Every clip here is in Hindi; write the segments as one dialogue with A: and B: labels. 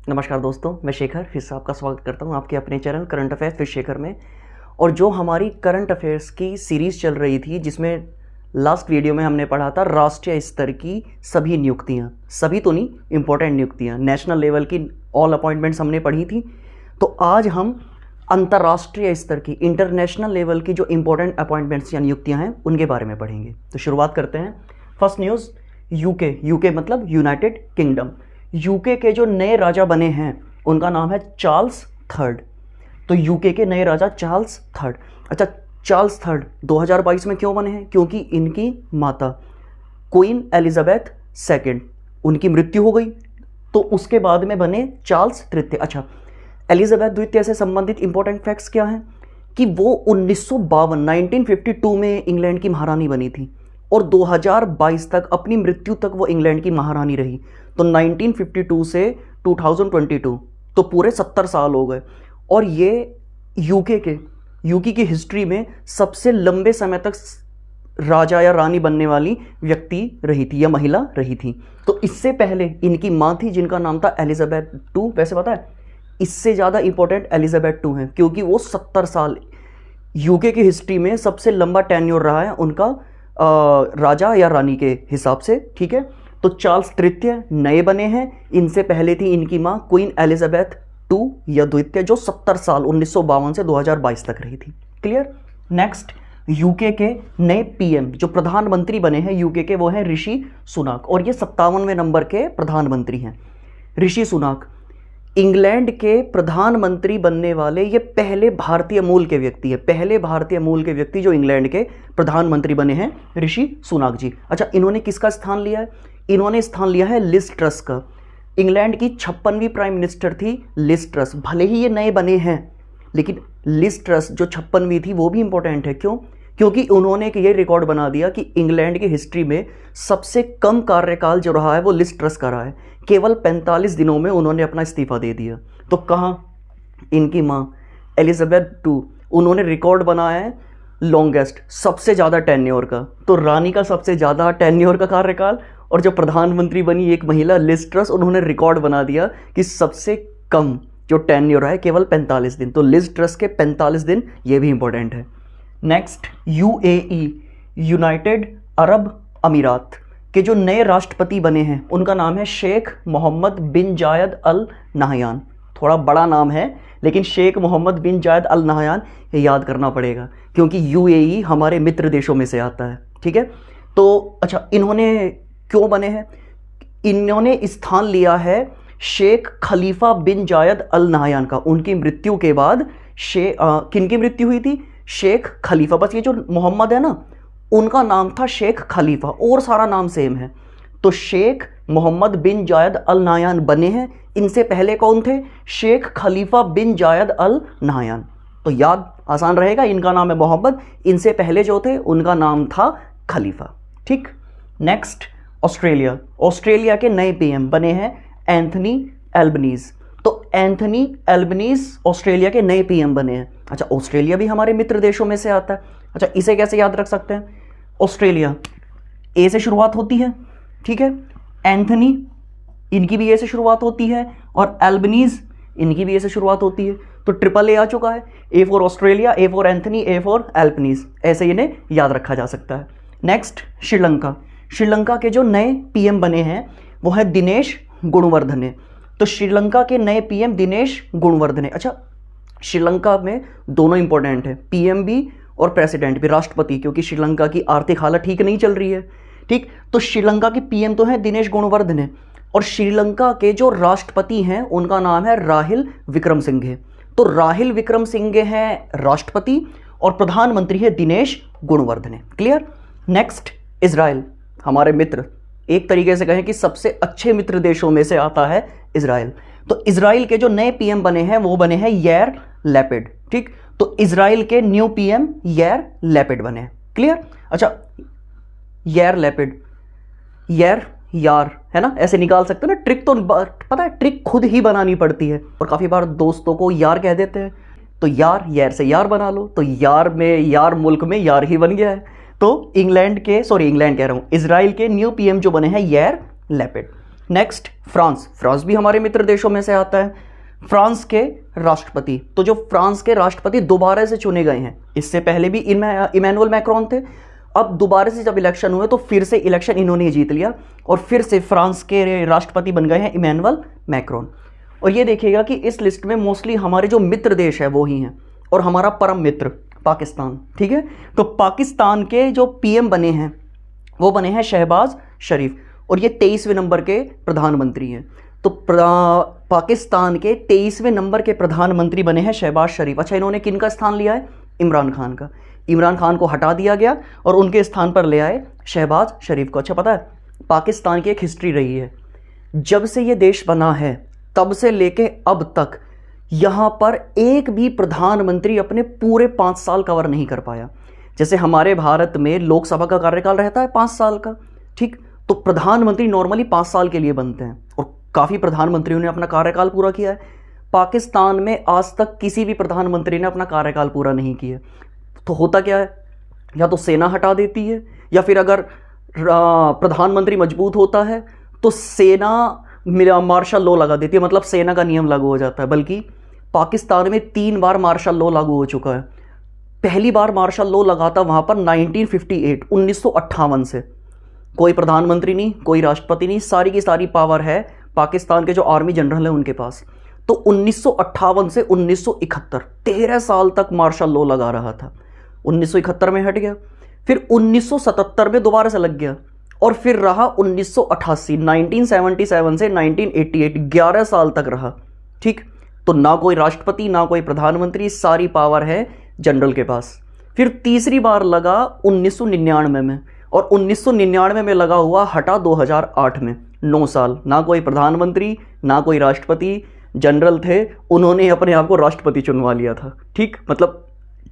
A: नमस्कार दोस्तों, मैं शेखर फिर से आपका स्वागत करता हूं आपके अपने channel current affairs with Shekhar में। और जो हमारी करंट अफेयर्स की सीरीज़ चल रही थी, जिसमें लास्ट वीडियो में हमने पढ़ा था राष्ट्रीय स्तर की सभी नियुक्तियां, सभी तो नहीं, इंपॉर्टेंट नियुक्तियां, नेशनल लेवल की ऑल अपॉइंटमेंट्स हमने पढ़ी थी। तो आज हम अंतर्राष्ट्रीय स्तर की, इंटरनेशनल लेवल की जो इंपॉर्टेंट अपॉइंटमेंट्स या नियुक्तियाँ हैं उनके बारे में पढ़ेंगे। तो शुरुआत करते हैं। फर्स्ट न्यूज़, यूके मतलब यूनाइटेड किंगडम। यूके के जो नए राजा बने हैं उनका नाम है चार्ल्स थर्ड। तो यूके के नए राजा चार्ल्स थर्ड। अच्छा, चार्ल्स थर्ड 2022 में क्यों बने हैं? क्योंकि इनकी माता क्वीन एलिजाबेथ सेकंड, उनकी मृत्यु हो गई, तो उसके बाद में बने चार्ल्स तृतीय। अच्छा, एलिजाबेथ द्वितीय से संबंधित इंपॉर्टेंट फैक्ट्स क्या हैं कि वो 1952 में इंग्लैंड की महारानी बनी थी और 2022 तक, अपनी मृत्यु तक वो इंग्लैंड की महारानी रही। तो 1952 से 2022, तो पूरे 70 साल हो गए। और ये यूके की हिस्ट्री में सबसे लंबे समय तक राजा या रानी बनने वाली व्यक्ति रही थी या महिला रही थी। तो इससे पहले इनकी माँ थी जिनका नाम था एलिजाबेथ टू। वैसे पता है, इससे ज़्यादा इंपॉर्टेंट एलिजाबेथ टू हैं क्योंकि वो 70 साल यूके की हिस्ट्री में सबसे लंबा टेन्योर रहा है उनका, राजा या रानी के हिसाब से। ठीक है, तो चार्ल्स तृतीय नए बने हैं। इनसे पहले थी इनकी मां क्वीन एलिजाबेथ टू या द्वितीय, जो 70 साल 1952 से 2022 तक रही थी। क्लियर। नेक्स्ट, यूके के नए पीएम जो प्रधानमंत्री बने हैं यूके के, वो हैं ऋषि सुनाक, और ये 57वें नंबर के प्रधानमंत्री हैं। ऋषि सुनाक इंग्लैंड के प्रधानमंत्री बनने वाले ये पहले भारतीय मूल के व्यक्ति है, पहले भारतीय मूल के व्यक्ति जो इंग्लैंड के प्रधानमंत्री बने हैं, ऋषि सुनाक जी। अच्छा, इन्होंने किसका स्थान लिया है? इन्होंने स्थान लिया है लिज ट्रस का। इंग्लैंड की 56वीं प्राइम मिनिस्टर थी लिज ट्रस। भले ही ये नए बने हैं, लेकिन लिज ट्रस जो 56वीं थी वो भी इंपॉर्टेंट है। क्यों? क्योंकि उन्होंने एक ये रिकॉर्ड बना दिया कि इंग्लैंड की हिस्ट्री में सबसे कम कार्यकाल जो रहा है वो लिज ट्रस का रहा है। केवल 45 दिनों में उन्होंने अपना इस्तीफा दे दिया। तो कहाँ? इनकी माँ एलिजाबेथ टू, उन्होंने रिकॉर्ड बनाया है लॉन्गेस्ट, सबसे ज़्यादा टेन्योर का। तो रानी का सबसे ज़्यादा टेन्योर का कार्यकाल, और जो प्रधानमंत्री बनी एक महिला लिज ट्रस, उन्होंने रिकॉर्ड बना दिया कि सबसे कम जो टेन्योर है केवल 45 दिन। तो लिज ट्रस के 45 दिन, ये भी इंपॉर्टेंट है। नेक्स्ट, यूएई यूनाइटेड अरब अमीरात के जो नए राष्ट्रपति बने हैं उनका नाम है शेख मोहम्मद बिन जायद अल नाहयान। थोड़ा बड़ा नाम है, लेकिन शेख मोहम्मद बिन जायद अल नाहयान ये याद करना पड़ेगा क्योंकि यूएई हमारे मित्र देशों में से आता है। ठीक है, तो अच्छा, इन्होंने क्यों बने हैं? इन्होंने स्थान लिया है शेख खलीफा बिन जायद अल नाहयान का। उनकी मृत्यु के बाद किनकी मृत्यु हुई थी? शेख खलीफा। बस ये जो मोहम्मद है ना, उनका नाम था शेख खलीफा और सारा नाम सेम है। तो शेख मोहम्मद बिन जायद अल नाहयान बने हैं। इनसे पहले कौन थे? शेख खलीफा बिन जायद अल नाहयान। तो याद आसान रहेगा, इनका नाम है मोहम्मद, इनसे पहले जो थे उनका नाम था खलीफा। ठीक। नेक्स्ट, ऑस्ट्रेलिया के नए पीएम बने हैं एंथनी एल्बनीज। तो एंथनी एल्बनीज ऑस्ट्रेलिया के नए पीएम बने हैं। अच्छा, ऑस्ट्रेलिया भी हमारे मित्र देशों में से आता है। अच्छा, इसे कैसे याद रख सकते हैं? ऑस्ट्रेलिया ए से शुरुआत होती है, ठीक है, एंथनी इनकी भी ए से शुरुआत होती है, और एल्बनीज इनकी भी ए से शुरुआत होती है। तो ट्रिपल ए आ चुका है, A for Australia, A for Anthony, A for Albanese, ऐसे इन्हें याद रखा जा सकता है। नेक्स्ट, श्रीलंका के जो नए पीएम बने हैं वो है दिनेश गुणवर्धने। तो श्रीलंका के नए पीएम दिनेश गुणवर्धने। अच्छा, श्रीलंका में दोनों इंपॉर्टेंट है, पीएम भी और प्रेसिडेंट भी, राष्ट्रपति, क्योंकि श्रीलंका की आर्थिक हालत ठीक नहीं चल रही है। ठीक, तो श्रीलंका की पीएम तो है दिनेश गुणवर्धने, और श्रीलंका के जो राष्ट्रपति हैं उनका नाम है राहिल विक्रमसिंघे। तो राहिल विक्रमसिंघे हैं राष्ट्रपति और प्रधानमंत्री है Dinesh Gunawardena. Clear. Next, Israel, हमारे मित्र, एक तरीके से कहें कि सबसे अच्छे मित्र देशों में से आता है इजराइल। तो इजराइल के जो नए पीएम बने हैं वो बने हैं यार लैपिड। ठीक, तो इजराइल के न्यू पीएम यार लैपिड बने हैं। क्लियर। अच्छा, यार लैपिड, यार है ना, ऐसे निकाल सकते हैं ना। ट्रिक तो पता है, ट्रिक खुद ही बनानी पड़ती है, और काफ़ी बार दोस्तों को यार कह देते हैं। तो यार से यार बना लो, तो यार मुल्क में यार ही बन गया है। तो इंग्लैंड कह रहा हूँ, इजराइल के न्यू पीएम जो बने हैं यार लैपिड। नेक्स्ट फ्रांस, फ्रांस भी हमारे मित्र देशों में से आता है। फ्रांस के राष्ट्रपति, तो जो फ्रांस के राष्ट्रपति दोबारा से चुने गए हैं, इससे पहले भी इमैनुअल मैक्रोन थे, अब दोबारा से जब इलेक्शन हुए तो फिर से इलेक्शन इन्होंने जीत लिया और फिर से फ्रांस के राष्ट्रपति बन गए हैं इमैनुअल मैक्रोन। और ये देखिएगा कि इस लिस्ट में मोस्टली हमारे जो मित्र देश है वो ही हैं और हमारा परम मित्र पाकिस्तान, ठीक है। तो पाकिस्तान के जो पीएम बने हैं वो बने हैं शहबाज शरीफ और ये 23वें नंबर के प्रधानमंत्री हैं। तो पाकिस्तान के 23वें नंबर के प्रधानमंत्री बने हैं शहबाज शरीफ। अच्छा, इन्होंने किन का स्थान लिया है? इमरान खान का। इमरान खान को हटा दिया गया और उनके स्थान पर ले आए शहबाज शरीफ को। अच्छा, पता है पाकिस्तान की एक हिस्ट्री रही है, जब से ये देश बना है तब से लेके अब तक यहाँ पर एक भी प्रधानमंत्री अपने पूरे 5 साल कवर नहीं कर पाया। जैसे हमारे भारत में लोकसभा का कार्यकाल रहता है 5 साल का, ठीक, तो प्रधानमंत्री नॉर्मली 5 साल के लिए बनते हैं और काफ़ी प्रधानमंत्रियों ने अपना कार्यकाल पूरा किया है। पाकिस्तान में आज तक किसी भी प्रधानमंत्री ने अपना कार्यकाल पूरा नहीं किया। तो होता क्या है, या तो सेना हटा देती है या फिर अगर प्रधानमंत्री मजबूत होता है तो सेना मार्शल लॉ लगा देती है, मतलब सेना का नियम लागू हो जाता है। बल्कि पाकिस्तान में 3 बार मार्शल लॉ लागू हो चुका है। पहली बार मार्शल लॉ लगा था वहाँ पर 1958 से। कोई प्रधानमंत्री नहीं, कोई राष्ट्रपति नहीं, सारी की सारी पावर है पाकिस्तान के जो आर्मी जनरल है उनके पास। तो 1958 से 1971 13 साल तक मार्शल लॉ लगा रहा था। 1971 में हट गया, फिर 1977 में दोबारा से लग गया और फिर रहा 1977 से 1988 11 साल तक रहा, ठीक। तो ना कोई राष्ट्रपति ना कोई प्रधानमंत्री, सारी पावर है जनरल के पास। फिर तीसरी बार लगा 1999 में और 1999 में लगा हुआ हटा 2008 में। 9 साल ना कोई प्रधानमंत्री ना कोई राष्ट्रपति, जनरल थे, उन्होंने अपने आप को राष्ट्रपति चुनवा लिया था, ठीक, मतलब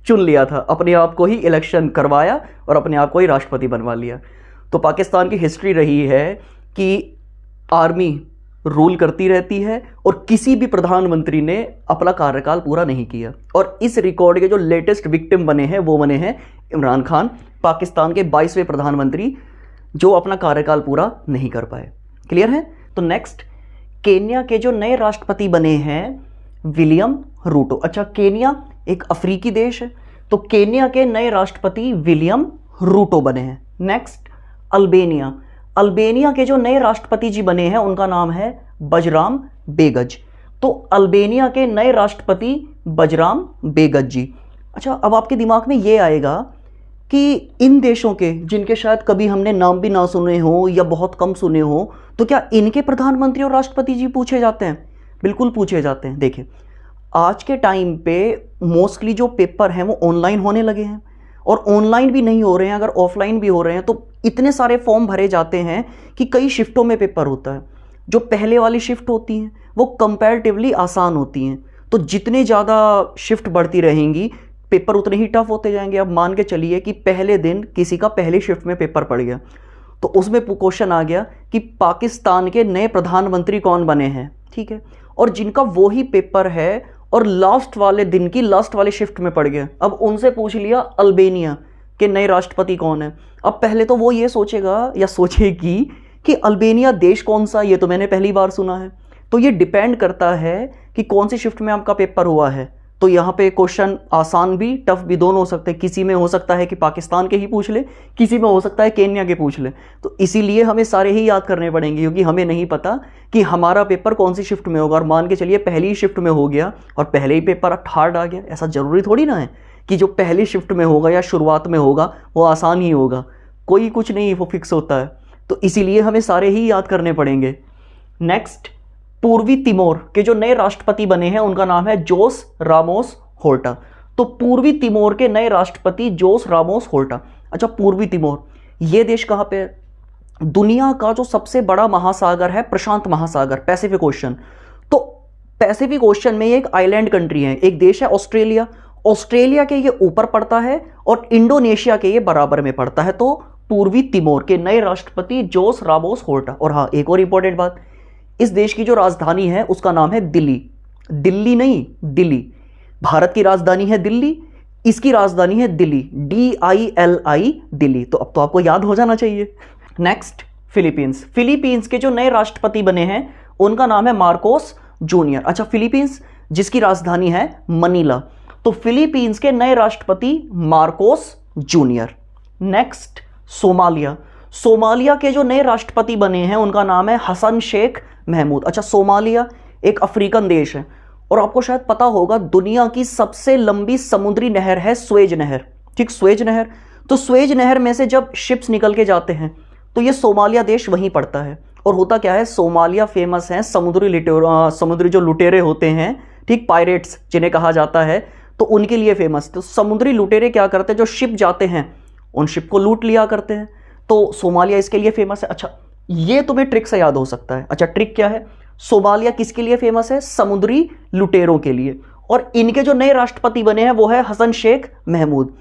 A: चुन लिया था, अपने आप को ही इलेक्शन करवाया और अपने आप को ही राष्ट्रपति बनवा लिया। तो पाकिस्तान की हिस्ट्री रही है कि आर्मी रूल करती रहती है और किसी भी प्रधानमंत्री ने अपना कार्यकाल पूरा नहीं किया। और इस रिकॉर्ड के जो लेटेस्ट विक्टिम बने हैं वो बने हैं इमरान खान, पाकिस्तान के 22वें प्रधानमंत्री जो अपना कार्यकाल पूरा नहीं कर पाए। क्लियर है? तो नेक्स्ट केन्या के जो नए राष्ट्रपति बने हैं विलियम रूटो। अच्छा, केन्या एक अफ्रीकी देश है, तो केन्या के नए राष्ट्रपति विलियम रूटो बने हैं। नेक्स्ट अल्बेनिया, अल्बेनिया के जो नए राष्ट्रपति जी बने हैं उनका नाम है बजराम बेगज। तो अल्बेनिया के नए राष्ट्रपति बजराम बेगज जी। अच्छा, अब आपके दिमाग में ये आएगा कि इन देशों के जिनके शायद कभी हमने नाम भी ना सुने हो या बहुत कम सुने हो, तो क्या इनके प्रधानमंत्री और राष्ट्रपति जी पूछे जाते हैं? बिल्कुल पूछे जाते हैं। देखिए, आज के टाइम पे मोस्टली जो पेपर हैं वो ऑनलाइन होने लगे हैं और ऑनलाइन भी नहीं हो रहे हैं, अगर ऑफलाइन भी हो रहे हैं तो इतने सारे फॉर्म भरे जाते हैं कि कई शिफ्टों में पेपर होता है। जो पहले वाली शिफ्ट होती हैं वो कंपैरेटिवली आसान होती हैं, तो जितने ज़्यादा शिफ्ट बढ़ती रहेंगी पेपर उतने ही टफ होते जाएंगे। अब मान के चलिए कि पहले दिन किसी का पहली शिफ्ट में पेपर पड़ गया तो उसमें क्वेश्चन आ गया कि पाकिस्तान के नए प्रधानमंत्री कौन बने हैं, ठीक है, और जिनका वो ही पेपर है और लास्ट वाले दिन की लास्ट वाली शिफ्ट में पड़ गया। अब उनसे पूछ लिया अल्बेनिया के नए राष्ट्रपति कौन है। अब पहले तो वो ये सोचेगा या सोचेगी कि अल्बेनिया देश कौन सा, ये तो मैंने पहली बार सुना है। तो ये डिपेंड करता है कि कौन सी शिफ्ट में आपका पेपर हुआ है। तो यहाँ पे क्वेश्चन आसान भी टफ भी दोनों हो सकते हैं। किसी में हो सकता है कि पाकिस्तान के ही पूछ ले, किसी में हो सकता है केन्या के पूछ ले। तो इसीलिए हमें सारे ही याद करने पड़ेंगे क्योंकि हमें नहीं पता कि हमारा पेपर कौन सी शिफ्ट में होगा। और मान के चलिए पहली ही शिफ्ट में हो गया और पहले ही पेपर हार्ड आ गया, ऐसा ज़रूरी थोड़ी ना है कि जो पहली शिफ्ट में होगा या शुरुआत में होगा वो आसान ही होगा। कोई कुछ नहीं वो फिक्स होता है, तो इसीलिए हमें सारे ही याद करने पड़ेंगे। नेक्स्ट पूर्वी तिमोर के जो नए राष्ट्रपति बने हैं उनका नाम है जोस रामोस होर्टा। तो पूर्वी तिमोर के नए राष्ट्रपति जोस रामोस होर्टा। अच्छा, पूर्वी तिमोर ये देश कहाँ पे है? दुनिया का जो सबसे बड़ा महासागर है प्रशांत महासागर, पैसिफिक ओशन। तो पैसिफिक ओशन में एक आइलैंड कंट्री है, एक देश है ऑस्ट्रेलिया। ऑस्ट्रेलिया के ये ऊपर पड़ता है और इंडोनेशिया के ये बराबर में पड़ता है। तो पूर्वी तिमोर के नए राष्ट्रपति जोस रामोस होर्टा। और हाँ, एक और इंपॉर्टेंट बात, इस देश की जो राजधानी है उसका नाम है दिल्ली। दिल्ली नहीं, दिल्ली। भारत की राजधानी है दिल्ली, इसकी राजधानी है दिल्ली, DILI दिल्ली। तो अब तो आपको याद हो जाना चाहिए। Next Philippines. फिलीपींस के जो नए राष्ट्रपति बने हैं उनका नाम है मार्कोस जूनियर। अच्छा, फिलीपींस जिसकी राजधानी है मनीला, तो फिलीपींस के नए राष्ट्रपति Marcos junior. Next, Somalia. Somalia के जो नए राष्ट्रपति बने हैं उनका नाम है हसन शेख महमूद। अच्छा, सोमालिया एक अफ्रीकन देश है और आपको शायद पता होगा दुनिया की सबसे लंबी समुद्री नहर है स्वेज नहर। ठीक, स्वेज नहर। तो स्वेज नहर में से जब शिप्स निकल के जाते हैं तो ये सोमालिया देश वहीं पड़ता है। और होता क्या है, सोमालिया फेमस है समुद्री जो लुटेरे होते हैं, ठीक, पायरेट्स जिन्हें कहा जाता है, तो उनके लिए फेमस। तो समुद्री लुटेरे क्या करते हैं, जो शिप जाते हैं उन शिप को लूट लिया करते हैं, तो सोमालिया इसके लिए फेमस है। अच्छा, ये तुम्हें ट्रिक से याद हो सकता है। अच्छा, ट्रिक क्या है, सोमालिया किसके लिए फेमस है, समुद्री लुटेरों के लिए। और इनके जो नए राष्ट्रपति बने हैं वो है हसन शेख महमूद।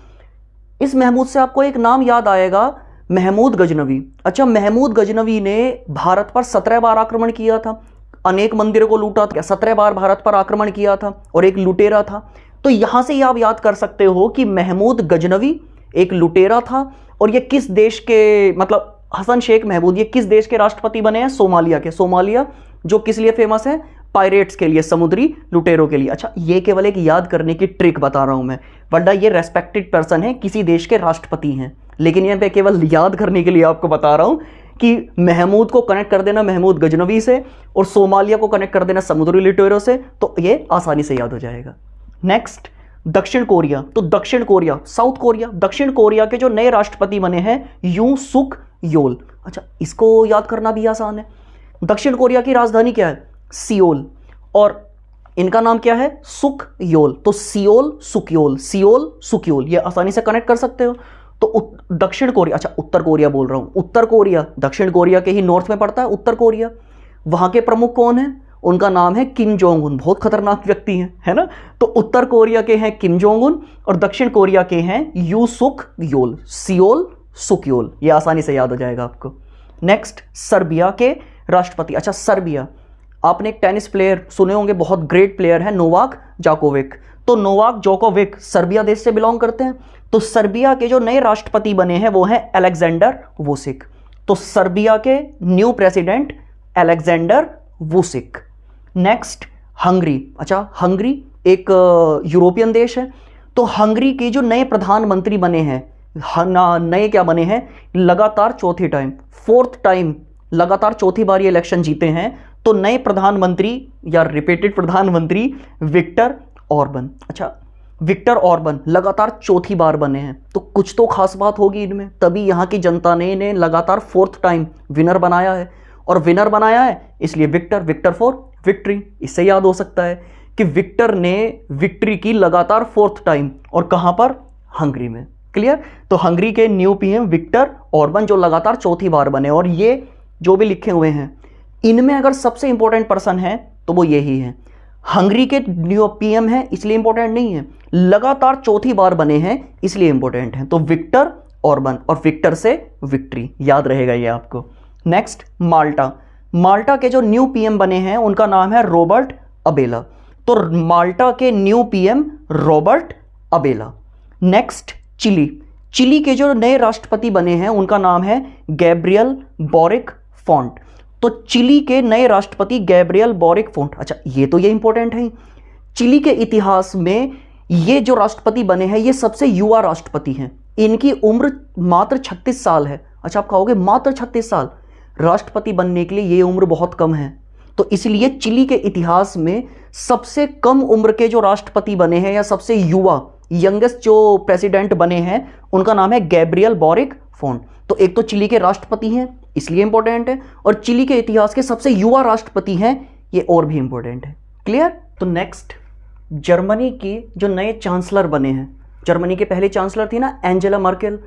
A: इस महमूद से आपको एक नाम याद आएगा, महमूद गजनवी। अच्छा, महमूद गजनवी ने भारत पर 17 बार आक्रमण किया था, अनेक मंदिरों को लूटा था, 17 बार भारत पर आक्रमण किया था और एक लुटेरा था। तो यहां से ही आप याद कर सकते हो कि महमूद गजनवी एक लुटेरा था और ये किस देश के, मतलब हसन शेख महमूद ये किस देश के राष्ट्रपति बने हैं, सोमालिया के। सोमालिया जो किस लिए फेमस है, पायरेट्स के लिए, समुद्री लुटेरों के लिए। अच्छा, ये केवल एक याद करने की ट्रिक बता रहा हूं मैं, वरना ये रेस्पेक्टेड पर्सन है, किसी देश के राष्ट्रपति हैं, लेकिन यहां पे केवल याद करने के लिए आपको बता रहा हूं कि महमूद को कनेक्ट कर देना महमूद गजनवी से और सोमालिया को कनेक्ट कर देना समुद्री लुटेरों से, तो ये आसानी से याद हो जाएगा। नेक्स्ट, दक्षिण कोरिया। तो दक्षिण कोरिया, साउथ कोरिया, दक्षिण कोरिया के जो नए राष्ट्रपति बने हैं यूं सुक योल। अच्छा, इसको याद करना भी आसान है। दक्षिण कोरिया की राजधानी क्या है, सियोल, और इनका नाम क्या है, सुक योल। तो सियोल सुकयोल, सियोल सुकयोल, ये आसानी से कनेक्ट कर सकते हो। तो दक्षिण कोरिया, अच्छा उत्तर कोरिया बोल रहा हूं, उत्तर कोरिया दक्षिण कोरिया के ही नॉर्थ में पड़ता है उत्तर कोरिया। वहां के प्रमुख कौन है, उनका नाम है किम जोंग उन। बहुत खतरनाक व्यक्ति हैं, है ना। तो उत्तर कोरिया के हैं किम जोंग उन और दक्षिण कोरिया के हैं यू सुक योल, सियोल सुकयोल। ये आसानी से याद हो जाएगा आपको। नेक्स्ट, सर्बिया के राष्ट्रपति। अच्छा, सर्बिया, आपने एक टेनिस प्लेयर सुने होंगे, बहुत ग्रेट प्लेयर है, नोवाक जोकोविक। तो नोवाक जोकोविक सर्बिया देश से बिलोंग करते हैं। तो सर्बिया के जो नए राष्ट्रपति बने हैं वो हैं अलेक्जेंडर वुसिक। तो सर्बिया के new president Alexander Vucic. Next, Hungary. अच्छा, हंगरी एक यूरोपियन देश है। तो हंगरी के जो नए प्रधानमंत्री बने हैं, नए क्या बने हैं, लगातार चौथी टाइम, फोर्थ टाइम लगातार चौथी बार ये इलेक्शन जीते हैं। तो नए प्रधानमंत्री या रिपीटेड प्रधानमंत्री विक्टर ऑर्बन। अच्छा, विक्टर ऑर्बन लगातार चौथी बार बने हैं, तो कुछ तो खास बात होगी इनमें, तभी यहाँ की जनता ने इन्हें लगातार फोर्थ टाइम विनर बनाया है। और विनर बनाया है इसलिए विक्टर, विक्टर फॉर विक्ट्री। इससे याद हो सकता है कि विक्टर ने विक्ट्री की लगातार फोर्थ टाइम, और कहां पर, हंगरी में। क्लियर। तो हंगरी के न्यू पीएम विक्टर ऑर्बन जो लगातार चौथी बार बने। और ये जो भी लिखे हुए हैं इनमें अगर सबसे इंपॉर्टेंट पर्सन है तो वो यही है। हंगरी के न्यू पीएम है इसलिए इंपॉर्टेंट नहीं है, लगातार चौथी बार बने हैं इसलिए इंपॉर्टेंट है। तो विक्टर ऑर्बन और विक्टर से विक्ट्री, याद रहेगा ये आपको। नेक्स्ट, माल्टा। माल्टा के जो न्यू पीएम बने हैं उनका नाम है रॉबर्ट अबेला। तो माल्टा के new PM Robert Abela. Next, Chile. Chile के जो नए राष्ट्रपति बने हैं उनका नाम है गैब्रियल बोरिक फोंट। तो चिली के नए राष्ट्रपति गैब्रियल बोरिक फोंट। अच्छा, ये तो ये इंपॉर्टेंट है। चिली के इतिहास में ये जो राष्ट्रपति बने हैं ये सबसे युवा राष्ट्रपति हैं। इनकी उम्र मात्र 36 साल है। अच्छा, आप कहोगे मात्र 36 साल, राष्ट्रपति बनने के लिए ये उम्र बहुत कम है। तो इसलिए चिली के इतिहास में सबसे कम उम्र के जो राष्ट्रपति बने हैं या सबसे युवा यंगेस्ट जो प्रेसिडेंट बने हैं उनका नाम है गैब्रियल बोरिक फोंट। तो एक तो चिली के राष्ट्रपति हैं इसलिए इंपॉर्टेंट है, और चिली के इतिहास के सबसे युवा राष्ट्रपति हैं ये और भी इंपॉर्टेंट है। क्लियर। तो नेक्स्ट, जर्मनी की जो नए चांसलर बने हैं, जर्मनी के पहले चांसलर थी ना एंजेला मर्केल,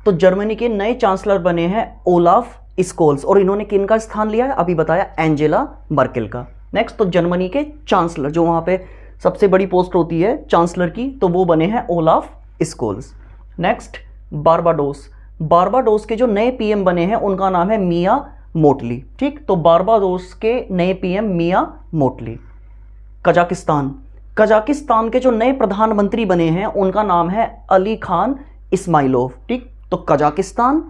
A: तो जर्मनी के नए चांसलर बने हैं ओलाफ स्कोल्स। और इन्होंने किनका स्थान लिया है, अभी बताया, एंजेला मर्केल का। नेक्स्ट, तो जर्मनी के चांसलर जो वहां पे सबसे बड़ी पोस्ट होती है चांसलर की, तो वो बने हैं Olaf Scholz. Next, Barbados. Barbados के जो नए पीएम बने हैं उनका नाम है मिया मोटली। ठीक, तो बारबाडोस के नए पीएम मिया मोटली। कजाकिस्तान। कजाकिस्तान के जो नए प्रधानमंत्री बने हैं उनका नाम है अली खान इस्माइलोव। ठीक, तो कजाकिस्तान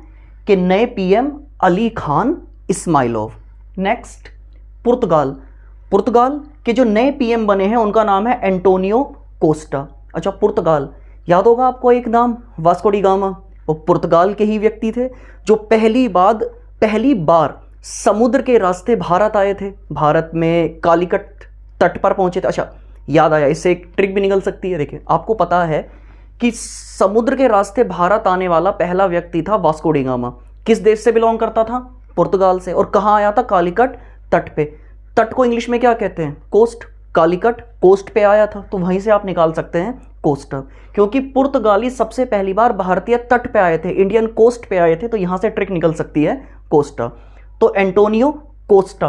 A: के नए पीएम अली खान इस्माइलोव। नेक्स्ट पुर्तगाल। पुर्तगाल के जो नए पीएम बने हैं उनका नाम है एंटोनियो कोस्टा। अच्छा, पुर्तगाल याद होगा आपको एक नाम, वास्को डी गामा। वो पुर्तगाल के ही व्यक्ति थे जो पहली बार समुद्र के रास्ते भारत आए थे, भारत में कालीकट तट पर पहुंचे थे। अच्छा याद आया, इससे एक ट्रिक भी निकल सकती है। देखिए आपको पता है कि समुद्र के रास्ते भारत आने वाला पहला व्यक्ति था वास्को डी गामा। किस देश से बिलोंग करता था? पुर्तगाल से। और कहाँ आया था? कालीकट तट पे। तट को इंग्लिश में क्या कहते हैं? कोस्ट। कालीकट कोस्ट पे आया था, तो वहीं से आप निकाल सकते हैं कोस्टा, क्योंकि पुर्तगाली सबसे पहली बार भारतीय तट पे आए थे, इंडियन कोस्ट पे आए थे, तो यहां से ट्रिक निकल सकती है कोस्टा। तो एंटोनियो कोस्टा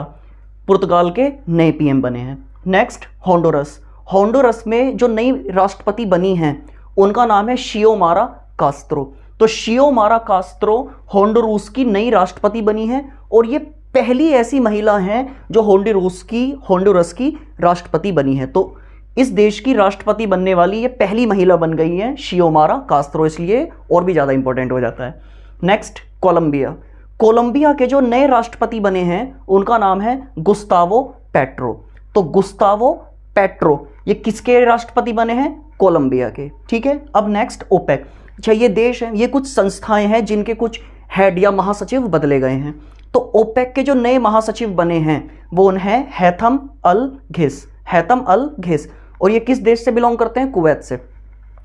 A: पुर्तगाल के नए पीएम बने हैं। Next Honduras. होंडुरस में जो नई राष्ट्रपति बनी हैं उनका नाम है शियोमारा कास्त्रो। तो शियोमारा कास्त्रो होंडुरस की नई राष्ट्रपति बनी है और ये पहली ऐसी महिला हैं जो होंडुरस की राष्ट्रपति बनी है। तो इस देश की राष्ट्रपति बनने वाली ये पहली महिला बन गई है शियोमारा कास्त्रो, इसलिए और भी ज़्यादा इंपॉर्टेंट हो जाता है। Next Colombia. कोलंबिया के जो नए राष्ट्रपति बने हैं उनका नाम है गुस्तावो पेट्रो। तो गुस्तावो पेट्रो ये किसके राष्ट्रपति बने हैं? कोलंबिया के। ठीक है, अब नेक्स्ट ओपेक। अच्छा, ये देश है, ये कुछ संस्थाएं हैं जिनके कुछ हेड या महासचिव बदले गए हैं। तो ओपेक के जो नए महासचिव बने हैं वो हैं हैथम अल घिस। और ये किस देश से बिलोंग करते हैं? कुवैत से।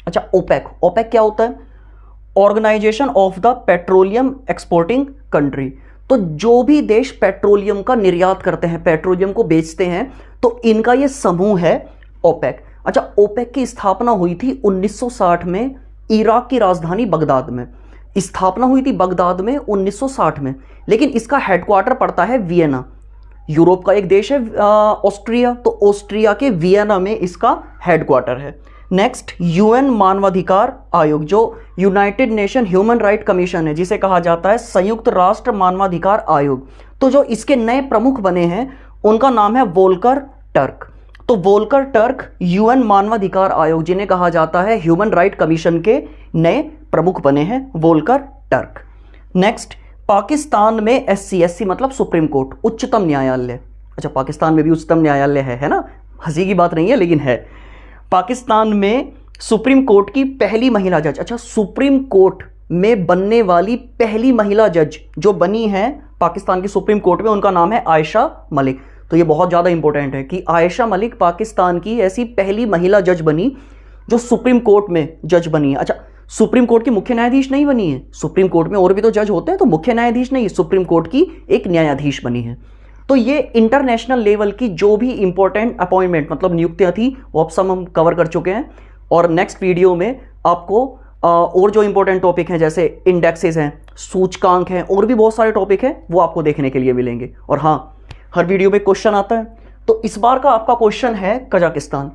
A: अच्छा, ओपेक क्या होता है? Organisation of the petroleum exporting country. तो जो भी देश पेट्रोलियम का निर्यात करते हैं, पेट्रोलियम को बेचते हैं, तो इनका ये समूह है ओपेक। अच्छा, ओपेक की स्थापना हुई थी 1960 में इराक की राजधानी बगदाद में। स्थापना हुई थी बगदाद में 1960 में, लेकिन इसका हेडक्वार्टर पड़ता है वियना। यूरोप का एक देश है ऑस्ट्रिया, तो ऑस्ट्रिया के वियना में इसका हेडक्वार्टर है। नेक्स्ट यूएन मानवाधिकार आयोग, जो United nation human right commission है, जिसे कहा जाता है संयुक्त राष्ट्र मानवाधिकार आयोग। तो जो इसके नए प्रमुख बने हैं उनका नाम है वोल्कर टर्क। तो वोल्कर टर्क यूएन मानवाधिकार आयोग, जिन्हें कहा जाता है ह्यूमन राइट कमीशन के नए प्रमुख बने हैं, वोल्कर टर्क। नेक्स्ट पाकिस्तान में SC मतलब सुप्रीम कोर्ट, उच्चतम न्यायालय। अच्छा, पाकिस्तान में भी उच्चतम न्यायालय है ना, हंसी की बात नहीं है लेकिन है। पाकिस्तान में सुप्रीम कोर्ट की पहली महिला जज। अच्छा, सुप्रीम कोर्ट में बनने वाली पहली महिला जज जो बनी है पाकिस्तान की सुप्रीम कोर्ट में, उनका नाम है आयशा मलिक। तो ये बहुत ज़्यादा इंपॉर्टेंट है कि आयशा मलिक पाकिस्तान की ऐसी पहली महिला जज बनी जो सुप्रीम कोर्ट में जज बनी है। अच्छा, सुप्रीम कोर्ट की मुख्य न्यायाधीश नहीं बनी है, सुप्रीम कोर्ट में और भी तो जज होते हैं, तो मुख्य न्यायाधीश नहीं, सुप्रीम कोर्ट की एक न्यायाधीश बनी है। तो ये इंटरनेशनल लेवल की जो भी इंपॉर्टेंट अपॉइंटमेंट मतलब नियुक्तियां थी वो अब सब हम कवर कर चुके हैं। और नेक्स्ट वीडियो में आपको और जो इंपॉर्टेंट टॉपिक हैं जैसे इंडेक्सेस हैं, सूचकांक हैं, और भी बहुत सारे टॉपिक हैं वो आपको देखने के लिए मिलेंगे। और हाँ, हर वीडियो में क्वेश्चन आता है, तो इस बार का आपका क्वेश्चन है कजाकिस्तान।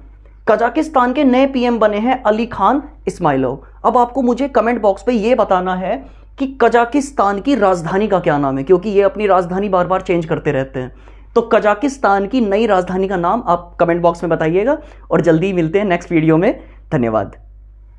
A: कजाकिस्तान के नए पीएम बने हैं अली खान इस्माइलोव। अब आपको मुझे कमेंट बॉक्स पे ये बताना है कि कजाकिस्तान की राजधानी का क्या नाम है, क्योंकि ये अपनी राजधानी बार बार चेंज करते रहते हैं। तो कजाकिस्तान की नई राजधानी का नाम आप कमेंट बॉक्स में बताइएगा और जल्दी मिलते हैं नेक्स्ट वीडियो में। धन्यवाद।